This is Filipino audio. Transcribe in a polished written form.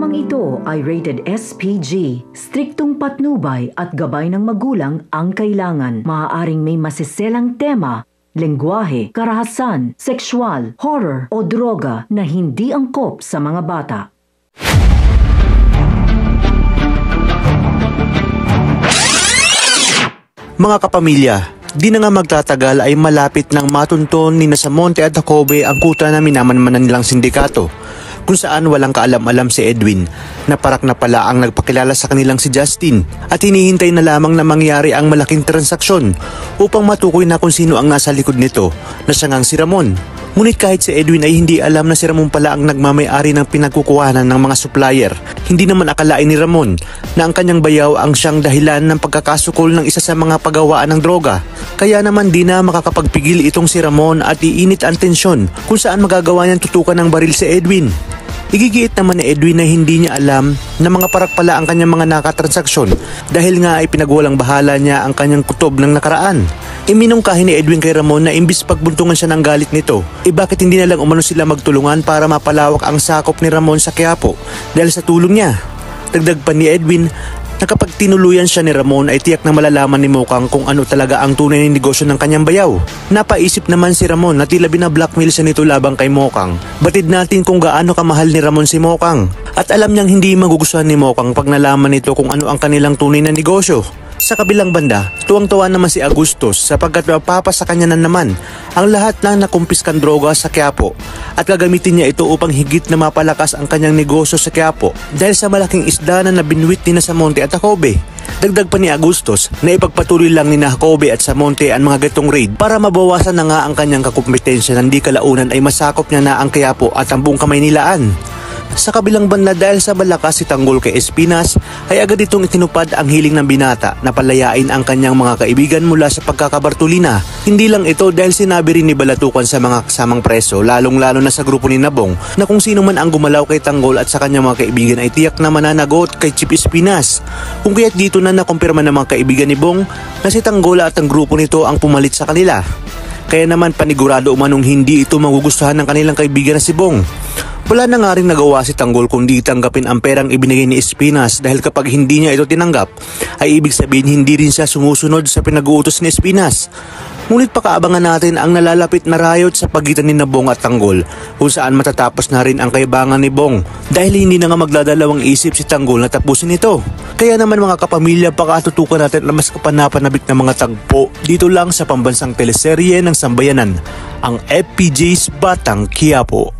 Programang ito ay rated SPG. Striktong patnubay at gabay ng magulang ang kailangan. Maaaring may masiselang tema, lengguwahe, karahasan, sexual, horror o droga na hindi angkop sa mga bata. Mga kapamilya, di na nga magtatagal ay malapit nang matunton ni Samonte at Jacobe ang kuta na minamanmanan nilang sindikato, kung saan walang kaalam-alam si Edwin na parak na pala ang nagpakilala sa kanilang si Justin at hinihintay na lamang na mangyari ang malaking transaksyon upang matukoy na kung sino ang nasa likod nito na siya ngang si Ramon. Ngunit kahit si Edwin ay hindi alam na si Ramon pala ang nagmamay-ari ng pinagkukuhanan ng mga supplier, hindi naman akalain ni Ramon na ang kanyang bayaw ang siyang dahilan ng pagkakasukol ng isa sa mga pagawaan ng droga. Kaya naman di na makakapagpigil itong si Ramon at iinit ang tensyon kung saan magagawa niyang tutukan ng baril si Edwin. Igigiit naman ni Edwin na hindi niya alam na mga parak pala ang kanyang mga nakatransaksyon dahil nga ay pinagwalang bahala niya ang kanyang kutob ng nakaraan. Iminungkahi ni Edwin kay Ramon na imbis pagbuntungan siya ng galit nito, bakit hindi na lang umano sila magtulungan para mapalawak ang sakop ni Ramon sa Quiapo dahil sa tulong niya. Dagdag pa ni Edwin na kapag tinuluyan siya ni Ramon ay tiyak na malalaman ni Mokang kung ano talaga ang tunay na negosyo ng kanyang bayaw. Napaisip naman si Ramon na tila binablockmail siya nito labang kay Mokang. Batid natin kung gaano kamahal ni Ramon si Mokang at alam niyang hindi magugustuhan ni Mokang pag nalaman nito kung ano ang kanilang tunay na negosyo. Sa kabilang banda, tuwang-tuwa naman si Agustos sapagkat mapapasa kanya na naman ang lahat ng nakumpiskan droga sa Quiapo at gagamitin niya ito upang higit na mapalakas ang kanyang negosyo sa Quiapo dahil sa malaking isda na nabinwit ni Samonte at Jacobe. Dagdag pa ni Agustos na ipagpatuloy lang ni Jacobe at Samonte ang mga gatong raid para mabawasan na nga ang kanyang kakumpetensya na di kalaunan ay masakop niya na ang Quiapo at ang buong Kamaynilaan. Sa kabilang banda dahil sa malakas si Tanggol kay Espinas ay agad itong itinupad ang hiling ng binata na palayain ang kanyang mga kaibigan mula sa pagkakabartulina. Hindi lang ito dahil sinabi rin ni Balatukan sa mga kasamang preso lalong-lalo na sa grupo ni Nabong na kung sino man ang gumalaw kay Tanggol at sa kanyang mga kaibigan ay tiyak na mananagot kay Chief Espinas. Kung kaya't dito na nakumpirma ng mga kaibigan ni Bong na si Tanggol at ang grupo nito ang pumalit sa kanila. Kaya naman panigurado umanong hindi ito magugustuhan ng kanilang kaibigan na si Bong. Wala na nga rin nagawa si Tanggol kundi tanggapin ang perang ibinigay ni Espinas dahil kapag hindi niya ito tinanggap ay ibig sabihin hindi rin siya sumusunod sa pinag-uutos ni Espinas. Ngunit pakaabangan natin ang nalalapit na riot sa pagitan ni Bong at Tanggol kung saan matatapos na rin ang kaibangan ni Bong dahil hindi na nga magdadalawang isip si Tanggol na tapusin ito. Kaya naman mga kapamilya, pakatutukan natin na mas kapanapanabik na mga tagpo dito lang sa pambansang teleserye ng sambayanan, ang FPJ's Batang Quiapo.